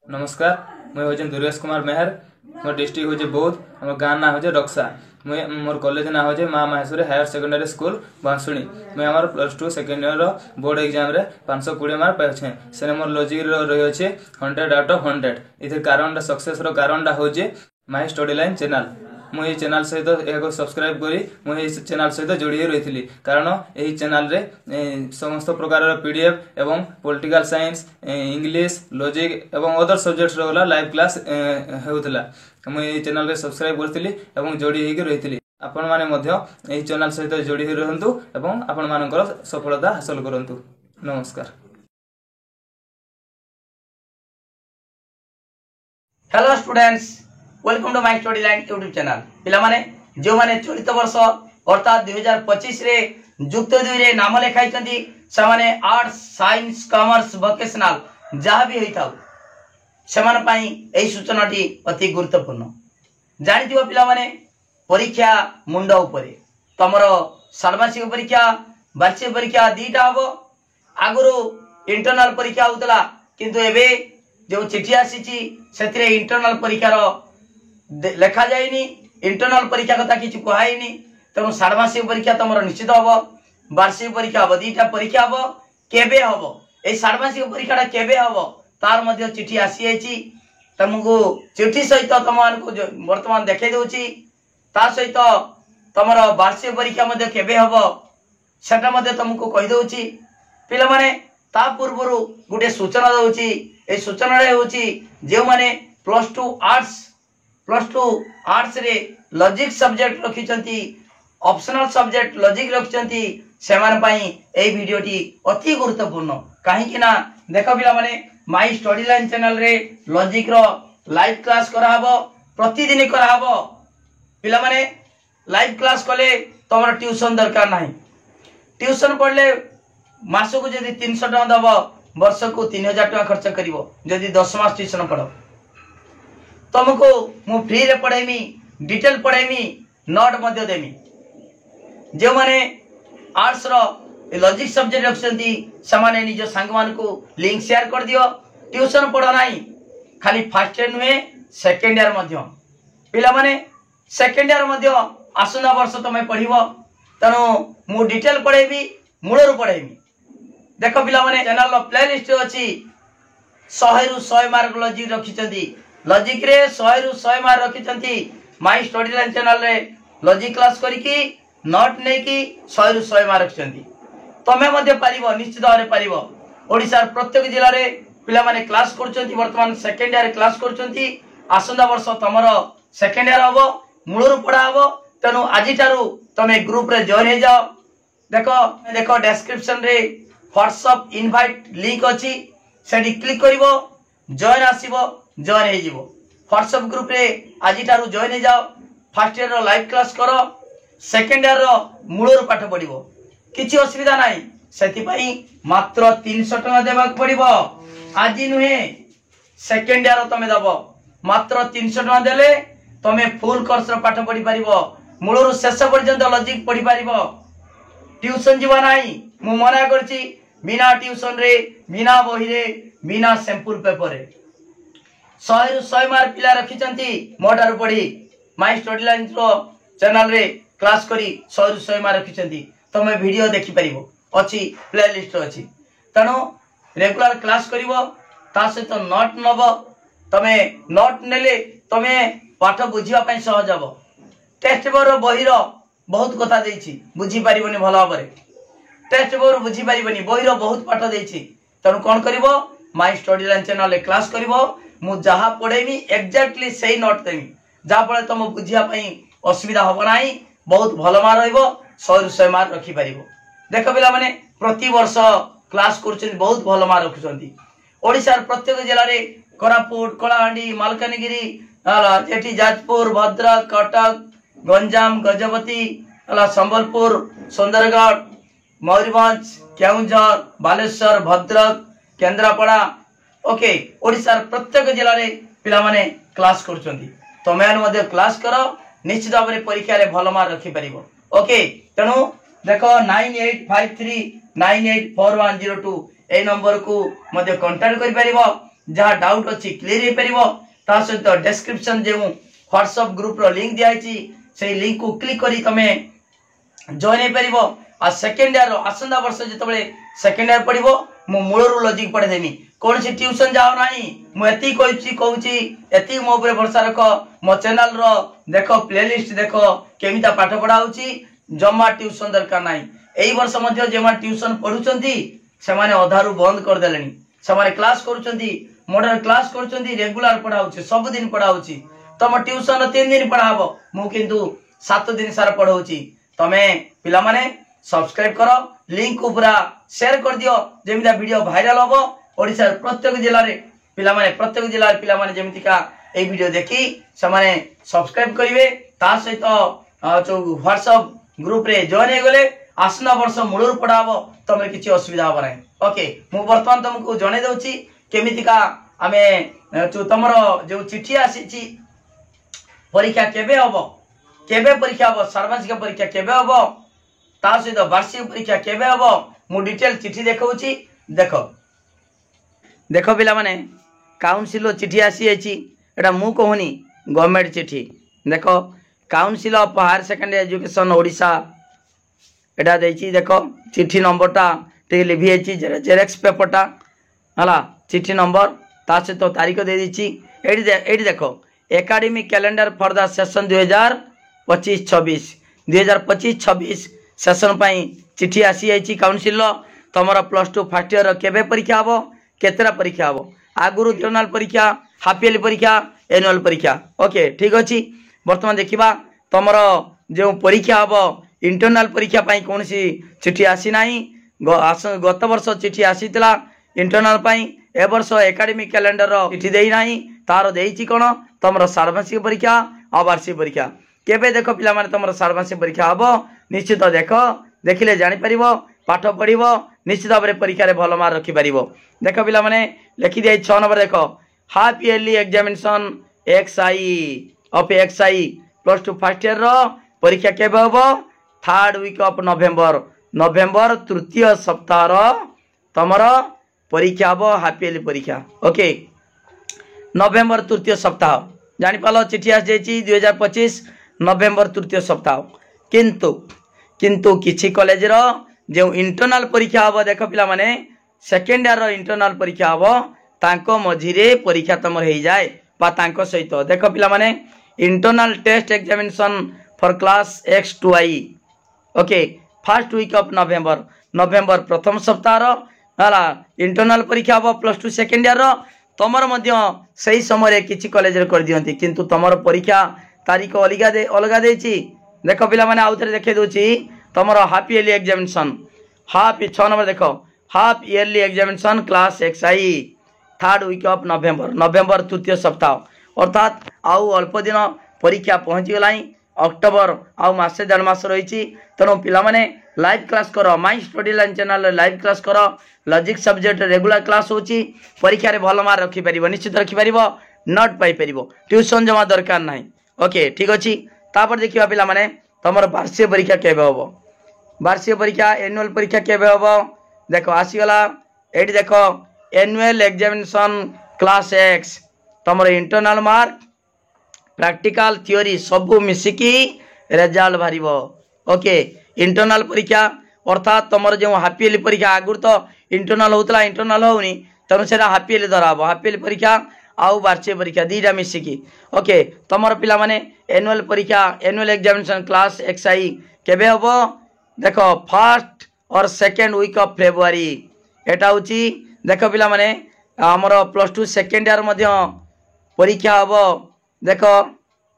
नमस्कार मुझे हूँ दुर्गेश कुमार मेहर। मोर डिस्ट्रिक्ट हूँ बौद्ध। मोर गाँव ना हूँ रक्सा। मुझे मोर कॉलेज ना हूँ माँ माहेश्वरी हायर सेकेंडरी स्कूल बांसुणी। मुझे आम +2 सेकेंड ईयर बोर्ड एग्जाम रे 520 मार्क पाइछे। से मोर लॉजिक रही अच्छे 100 आउट ऑफ 100। इधर कारण सक्सेस कारण हूँ माई स्टडी लाइन चैनल। मुझे चैनल सहित एक सब्सक्राइब करी मुझे चैनल सहित जोड़ी रही कारण यही चैनल रे समस्त प्रकार पीडीएफ एवं पॉलिटिकल साइंस इंग्लिश लॉजिक एवं अदर सब्जेक्ट्स वाला लाइव क्लास होउतला। मुझे चैनल रे सब्सक्राइब करथिली एवं जोड़ी होगी रही। आपण माने मध्य यही चैनल सहित जोड़ी हो रहंतु एवं आपण मानकर सफलता हासिल करंतु। नमस्कार। Hello students, welcome to my study Line YouTube channel. पिला माने जो माने चलित वर्ष अर्थात 2025 रे युक्त 2 रे नाम लेखाई छथि से माने आर्ट्स साइंस कॉमर्स वोकेशनल जहाँ भी होई थाउ से माने पई एही सूचनाटी अति गुरुत्वपूर्ण। जानि दियो पिला माने परीक्षा मुंड उपरे तमरो षाण्मासिक परीक्षा वार्षिक परीक्षा दीटा हबो। आगुरु इंटरनल परीक्षा होतला किंतु एबे जो चिठी आसीची सेतिरे इंटरनल परीक्षार लेखा जाइनी। इंटरनल परीक्षा कथा किछि कहैनी। तेणु षाण्मासिक परीक्षा तमर निश्चित हबो। वार्षिक परीक्षा हबो। दीटा परीक्षा हबो। केबे हबो ए षाण्मासिक परीक्षाटा केबे हबो तार मध्ये चिठी आसी आइची। तुमको चिठी सहित तुमको वर्तमान देखाई दउची। ता सहित तमर वार्षिक परीक्षा मध्ये केबे हबो सेटा मध्ये तुमको कहि दउची। पिला माने ता पूर्वरु गुटे सूचना दउची। ए सूचना रे होची जे माने +2 आर्ट्स रे लॉजिक सब्जेक्ट रखिचंती ऑप्शनल सब्जेक्ट लॉजिक रखिचंती से माने पई ए वीडियोटी अति गुरुत्वपूर्ण। काहे कि ना देखो पिला माने माय स्टडी लाइन चैनल रे लॉजिक रो लाइव क्लास करा हबो। प्रतिदिन करा हबो। पिला माने लाइव क्लास कले तमर ट्यूशन दरकार नाही। ट्यूशन पढ़ले मास को जदी 300 टका दबो वर्ष को 3000 टका खर्च करिवो। जदी 10 मास ट्यूशन पढ़ो तुमको मु फ्री रे पढ़ेमी डिटेल पढ़ेमी नोट मध्ये देमी। जे माने आर्ट्स रो लॉजिक सब्जेक्ट रखसंती समाने निज संग मान को लिंक शेयर कर दियो। ट्यूशन पढ़ो नाही खाली फर्स्ट ईयर नुहे सेकंड ईयर मध्ये पिला माने सेकंड ईयर मध्ये आसुना वर्ष तमे पढ़िबो। तनो मु डिटेल पढ़ेबी मूलर पढ़ेबी। देखो पिला माने चैनल प्लेलिस्ट अछि 100 रु 100 मार्क लॉजिक रखिचंती। लॉजिक रे 100 रु 100 मार्क रखिचंती। माय स्टडी लाइन चैनल रे लॉजिक क्लास करिकी नोट नै की 100 रु 100 मार्क रखिचंती। तमे मध्ये पारिबो निश्चित भाबरे पारिबो। ओडिसा प्रत्येक जिल्ला रे पिला माने क्लास करचंती। वर्तमान सेकंड ईयर क्लास करचंती। आसंदा वर्ष तमरो सेकंड ईयर हबो मूलर पढ़ा हबो। तनो आजि तारु तमे ग्रुप रे जॉइन हे जाओ। देखो डिस्क्रिप्शन रे व्हाट्सएप इनवाइट लिंक अछि सेडी क्लिक करिवो जॉइन आसीबो जॉइन हे जिवो। व्हाट्सएप ग्रुप रे आजि तारु जॉइन हे जाओ। फर्स्ट ईयर रो लाइव क्लास करो। सेकंड ईयर रो मूलर पाठ पढिवो किछि असुविधा नाही। सेति पई मात्र 300 टका देबाक पड़िवो। आजि नुहे सेकंड ईयर तमे दबो मात्र 300 टका देले तमे फुल कोर्स रो पाठ पढि परिवो। मूलर शेष पर्यंत लॉजिक पढि परिवो। ट्यूशन जीवा नाही मु मना करछि। बिना ट्यूशन रे बिना बही रे बिना सैंपल पेपर रे 100 रु 100 मार्क पिला रखिचंती मोटार पढ़ी माय स्टडी लाइन रो चैनल रे क्लास करी 100 रु 100 मार्क रखिचंती। तमे वीडियो देखि परिवो अछि प्लेलिस्ट अछि। तनो रेगुलर क्लास करिवो ता सहित नोट नबो। तमे नोट नेले तमे पाठ बुझिबा पई सहज हबो। टेक्स्ट बुक रो बही रो बहुत कथा देछि बुझी परिबोनी भलो भाबरे। टेक्स्ट बुक बुझी परिबोनी बही रो बहुत पाठ देछि। तनु कोन करिवो माय स्टडी लाइन चैनल रे क्लास करिवो। मु जहा पढेमी एक्जेक्टली सही नोट देमी जा पळे तुम बुझिया पई असुविधा हबो नाही। बहुत भलो मार रहइबो 100 रु 100 मार्क रखि परिबो। देखो पिला माने प्रति वर्ष क्लास करछन बहुत भलो मार्क रखुछंती। ओडिसा प्रत्येक जिल्ला रे कोरापुट कलाहांडी मालकानगिरी जेठी जाजपुर भद्रक कटक गंजाम गजपति संबलपुर सुंदरगढ़ मयूरभंज केउंझर बालेश्वर भद्रक केन्द्रापड़ा ओके ओडिसा प्रत्येक जिल्ला रे पिला माने क्लास करछंती। तमे मध्ये क्लास करो निश्चित भाबरे परीक्षा रे भलो मार्क रखि परिबो। ओके तेनु देखो 9853984102 ए नंबर को मध्ये कांटेक्ट करि परिबो। जहाँ डाउट अच्छी क्लियर हो परिबो ता सहित डिस्क्रिप्शन जो व्हाट्सएप ग्रुप रो लिंक दिया से लिंक को क्लिक करी तमे जॉइन हो परिबो आ सेकंड ईयर आसंदा वर्ष जिते सेकंड ईयर पढ़िबो मु मूलरू लॉजिक पढ़े देमी कौन सी ट्यूशन जाओ नाही मु एती कहूची एती मो ऊपर भरोसा रख मो चैनल रो देखो प्लेलिस्ट देखो केमिता पाठ पढ़ा होची जमा ट्यूशन दरकार नाही एई वर्ष मध्ये जेमा ट्यूशन पढुचंती से माने अधारू बंद कर देलेनी से माने क्लास करूचंती मॉडर्न क्लास करूचंती रेगुलर पढ़ा होची सब दिन पढ़ा होची तम ट्यूशन 3 दिन पढ़ाबो मु किंतु 7 दिन सारा पढ़ाउची तमे पिला माने सब्सक्राइब करो लिंक को पूरा शेयर कर दियो जेमिता वीडियो वायरल होबो ओडिसा प्रत्येक जिल्ला रे पिला माने प्रत्येक जिल्ला रे पिला माने जेमितिका ए वीडियो देखि से माने सब्सक्राइब करिवे ता सहित जो व्हाट्सएप ग्रुप रे जॉइन हो गले आसना वर्ष मूलर पढ़ाबो तमे किछि असुविधा हो नै ओके मु वर्तमान तुमको जणे दउची केमितिका आमे जो तमरो जो चिठी आसीची परीक्षा केबे होबो केबे परीक्षा होबो सर्वांशिक परीक्षा केबे होबो ता सहित वार्षिक परीक्षा केबे होबो मु डिटेल चिठी देखौची देखो देखो पिला माने काउंसिल चिठी आसी आछि एटा मु कहूनी गवर्नमेंट चिठी देखो council of higher secondary education Odisha एटा देछि देखो चिठी नंबरटा टे लिखि आछि जेरेक्स पेपरटा हला चिठी नंबर ता सहित तारीख दे दिछि एडी देखो academic calendar for the session 2025-26 2025-26 session पाई चिठी आसी आछि काउंसिल तमर +2 फर्स्ट ईयर केबे परीक्षा हबो केतरा परीक्षा हबो आगुरु इंटरनल परीक्षा हाफ ईयरली परीक्षा एनुअल परीक्षा ओके ठीक अछि वर्तमान देखिबा तमर जो परीक्षा हबो इंटरनल परीक्षा पाई कोनसी चिठी आसी नाही गत वर्ष चिठी आसीतला इंटरनल पाई ए वर्ष एकेडमिक कैलेंडर रो चिठी देई नाही तार देइची कोन तमर षाण्मासिक परीक्षा आ वार्षिक परीक्षा केबे देखो पिला माने तमर षाण्मासिक परीक्षा हबो निश्चित देखो देखिले जानि परिबो पाठ पढ़िबो निश्चित भाव परीक्षा रे भल मार्क रखि परिबो देखो पिला माने लिखि दिए 6 नंबर देखो half yearly examination XI of XI +2 first year रो परीक्षा केबे हबो थर्ड वीक ऑफ नवेम्बर तृतीय सप्ताह रो तमर परीक्षा हबो हाफ ईयरली परीक्षा ओके नवेम्बर तृतीय सप्ताह जानि पालो चिठी आस जेची 2025 नवेम्बर तृतीय सप्ताह किंतु किछि कॉलेज रो जो इंटरनल परीक्षा हबो देखो पिला माने सेकेंड ईयर रो इंटरनल परीक्षा हबो तांको मझिरे परीक्षा तमर हे जाय बा तांको सहित देखो पिला माने internal test examination for class X2I okay first week of November प्रथम सप्ताह रो हला इंटरनल परीक्षा हबो +2 सेकेंड ईयर रो तमर मध्य सही समय किछि कॉलेज रे कर दियंती किंतु तमर परीक्षा तारीख अलगा देछि देखो पिला माने आउथरे देखे दोछि तमर half yearly examination half 6 number देखो half yearly examination class XI third week of November तृतीय सप्ताह अर्थात आउ अल्प दिन परीक्षा पहुंची गलाई अक्टोबर आउ मासे 1.5 मास रही तेणु पिला माने लाइव क्लास करो my study line channel live class करो लॉजिक सब्जेक्ट रेगुलर क्लास होची परीक्षा रे भल मार्क रखि परिबो निश्चित रखि परिबो नोट पाई परिबो ट्यूशन जमा दरकार नाही ओके ठीक अछि तापर देखिबा पिला माने तमर वार्षिक परीक्षा केबे होबो वार्षिक परीक्षा एनुअल परीक्षा केबे होबो देखो आसी गला एडी देखो एनुअल एग्जामिनेशन क्लास X तमर इंटरनल मार्क प्रैक्टिकल थ्योरी सब मिसिकी रिजल्ट भरिबो ओके इंटरनल परीक्षा अर्थात तमर जो हाफ ईयरली परीक्षा आगुर तो इंटरनल होतला इंटरनल होनी तेणु से हाफ ईयरली धराबो हाफ ईयरली परीक्षा आउ वार्षिक परीक्षा दीटा मिसिकी ओके तमर पिला माने एनुअल परीक्षा एनुअल एग्जामिनेशन क्लास XI केबे होबो देखो फर्स्ट और सेकेंड वीक ऑफ फेब्रुआरी एटा होची देखो पिला माने हमर +2 सेकेंड ईयर मध्य परीक्षा होबो देखो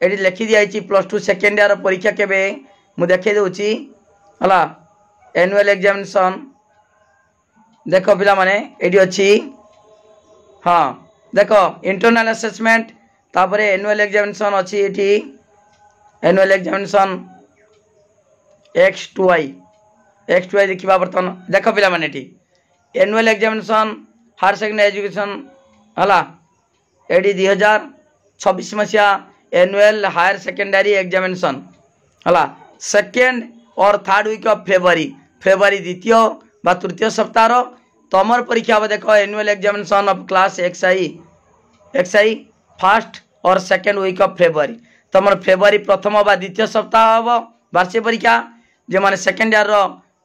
एडी लिखि दियाइची +2 सेकेंड ईयर परीक्षा केबे मु देखे दोची हला एनुअल एग्जामिनेशन देखो पिला माने एडी अछि हाँ देखो इंटरनल असेसमेंट तापरे एनुअल एग्जामिनेशन अछि एठी एनुअल एग्जामिनेशन X2I देखिबा बर्तन देखो पिला माने एठी annual examination higher secondary education हला एडी 2026 मसिया एनुअल हायर सेकेंडरी एग्जामिनेशन हला सेकेंड और थर्ड वीक ऑफ फेब्रुआरी द्वितीय बा तृतीय सप्ताह तमर परीक्षा देखो annual examination of class XI XI first और सेकेंड वीक ऑफ फेब्रुआरी तुम फेब्रुआरी प्रथम बा द्वितीय सप्ताह हम वार्षिक परीक्षा जो मैंने सेकेंड इयर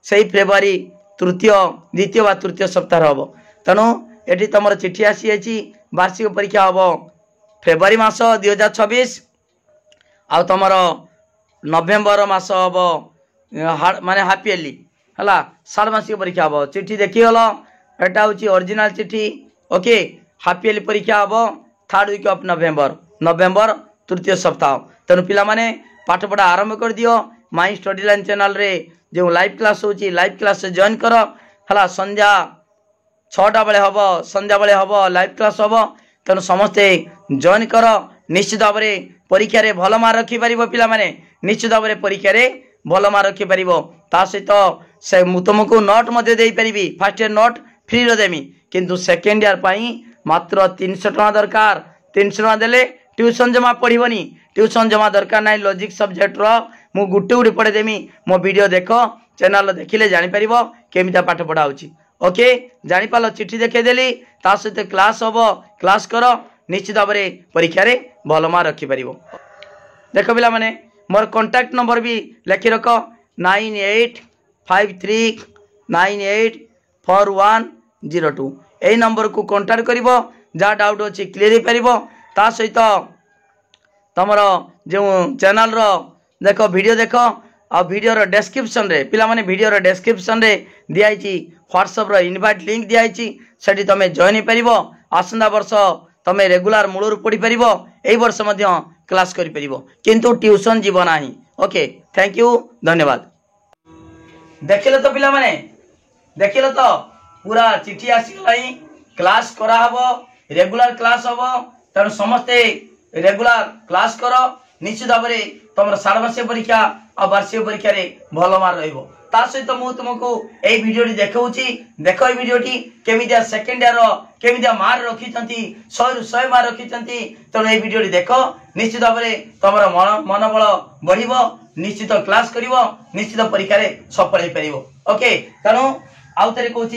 से फेब्रुआरी तृतीय द्वितीय बा तृतीय सप्ताह हम तेणु ये तुम चिठी आसी वार्षिक परीक्षा हम फेब्रुआरी मास 2026 आ तुम नवेम्बर मास हम माने हाफी इयरली है षाण्मासिक परीक्षा हम चिठी देखीगल एटा हूँ ओरिजिनल चिठी ओके हाफी इयरली परीक्षा हम थर्ड वीक ऑफ नवेम्बर तृतीय सप्ताह तेणु पिला माने पाठ पढ़ा आरंभ कर दियो माई स्टडी लाइन चैनल रे जो लाइव क्लास होची लाइव क्लास से जॉइन कर हला संध्या 6टा बेले हम संध्या बेले हम लाइव क्लास हम तेणु समस्ते जॉइन कर निश्चित भाव में परीक्षा रे भल मार्क रखिपार पिला माने निश्चित भाव में परीक्षा रे भल मार्क रखिपार ता सहित से तुमको नोट मध्य दे पारिबी फर्स्ट इयर नोट फ्री रो देमी किंतु सेकेंड इयर पाई मात्र 300 टका दरकार 300 टका देले ट्यूशन जमा पढ़नी ट्यूशन जमा दरकार ना लॉजिक सब्जेक्ट रो मु गुटे गुटे पढ़े देमी मो वीडियो देख चैनल देखिले जानि परिबो केमिता पाठ पढ़ा होची ओके जानि पालो चिट्ठी देखे देली ता सहित क्लास हबो क्लास करो निश्चित भाव में परीक्षा रे भल मार्क रखि परिबो देखो पिला माने मोर कांटेक्ट नंबर भी लिखि रख 9853984102 यही नंबर को कांटेक्ट करिवो जहाँ डाउट अच्छी क्लीयर हो पार ता सहित तुम जो चैनल रो देख वीडियो देख आ वीडियो रो डिस्क्रिप्शन रे पिला माने वीडियो रो डिस्क्रिप्शन रे दियाई व्हाट्सएप रो इनवाइट लिंक दियाई सेठी तुम जॉइन हो पार आसंदा वर्ष तुम रेगुलर मूलर पढ़ी पार यही वर्ष क्लास करि परिबो किंतु ट्यूशन जीव ना ओके थैंक यू धन्यवाद देखिले तो पिला माने देखिले तो पूरा चिट्ठी आसीगला क्लास करा हबो रेगुलर क्लास हम तेणु समस्ते रेगुलर क्लास कर निश्चित भाव में तुम षाण्मासिक परीक्षा और वार्षिक परीक्षा रे भल मार्क रहिबो ता सहित मु तुमको ए वीडियोटी देखाऊची देख ए वीडियोटी केमितिया सेकेंड इयर केमितिया मार्क रखिचंती 100 रु 100 मार्क रखिचंती तेणु ए वीडियोटी देख निश्चित भाव में तुम मनोबल बढ़िबो निश्चित क्लास करिवो निश्चित परीक्षा रे सफल हो पारिबो ओके तेणु आउ थे कहूँ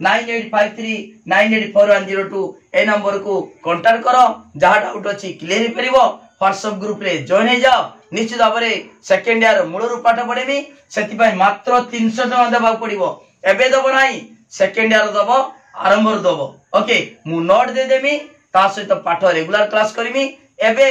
9853984102 ए नंबर को कांटेक्ट कर जहाँ डाउट अच्छी क्लीयर हो पार व्हाट्सएप ग्रुप रे जॉइन हो जाओ निश्चित भाव में सेकेंड इयर मूलर पाठ पढ़ेमी से मात्र 300 टका देवा पड़ो एबे दब ना सेकेंड इयर दब आरंभ दब ओके मु नोट दे देमी ता सहित पाठ रेगुलर क्लास करमी एबे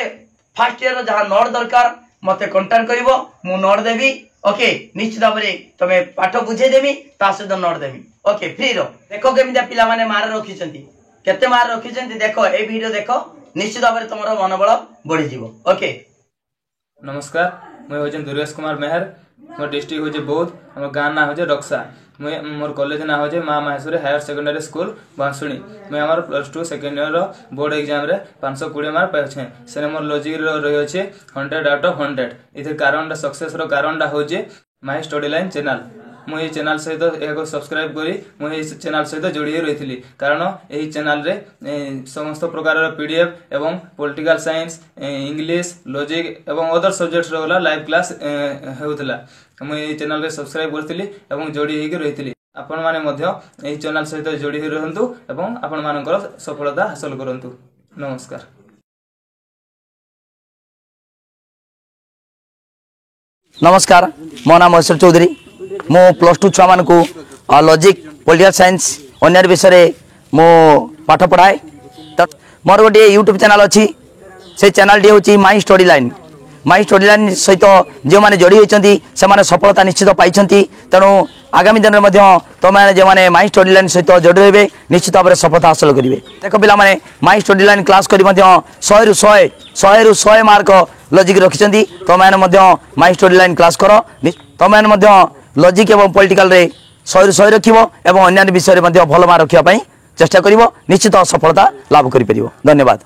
फर्स्ट इयर जहाँ नोट दरकार मते कांटेक्ट करिवो मु नोट देवी ओके निश्चित भाव में तुम पाठ बुझे देमी ता सहित नोट देमी ओके फ्री रो देखो केमिता पिला माने मार्क रखिचंती केते मार्क रखिचंती देखो ए वीडियो देखो निश्चित भाव में तुमरो मनोबल बढ़ी जीवो ओके नमस्कार मैं होजन दुर्गेश कुमार मेहर मोर डिस्ट्रिक्ट होजे बौद्ध हमर गाँव ना होजे रक्सा मैं मोर कॉलेज ना होजे माँ माहेश्वरी हायर सेकेंडरी स्कूल बांसुणी मैं हमार +2 सेकेंड इयर बोर्ड एग्जाम रे 520 मार्क पाइछे से मोर लॉजिक रही अच्छे 100 आउट ऑफ 100 इधर कारण सक्सेस रो कारण होजे माई स्टडी लाइन चैनल मुझे चैनल सहित एक सब्सक्राइब करी मुझे चैनल सहित जोड़ी रही कारण यही चैनल रे समस्त प्रकार पीडीएफ एवं पॉलिटिकल साइंस इंग्लिश लॉजिक एवं अदर सब्जेक्ट्स रो लाइव क्लास होउतला मुझे चैनल रे सब्सक्राइब करथिली एवं जोड़ी होगी रही आपण माने मध्य यही चैनल सहित जोड़ी हो रहंतु एवं आपण मानकर सफलता हासिल करंतु नमस्कार नमस्कार मो नाम महेश्वर चौधरी मो +2 छुआ मान को लॉजिक पॉलिटिकल साइंस अन्य विषय मो पाठ पढ़ाए तो मोर गोटे यूट्यूब चैनल अच्छी से चैनल टी हूँ माई स्टडी लाइन सहित जो मैंने जोड़ी होती से सफलता निश्चित पाई तेणु आगामी दिन में तुम जो मैंने माई स्टडी लाइन सहित जोड़ी रही निश्चित भाव में सफलता हासिल करेंगे देख पिला माने माई स्टडी लाइन क्लास कर 100 रु 100 मार्क लॉजिक रखिंट तुम माई स्टडी लाइन क्लास कर तुम लॉजिक एवं पॉलिटिकल रे 100 रु 100 रखिबो एवं अन्य विषय में भल मार्क रखिया चेष्टा करिवो निश्चित सफलता लाभ करि परिवो धन्यवाद।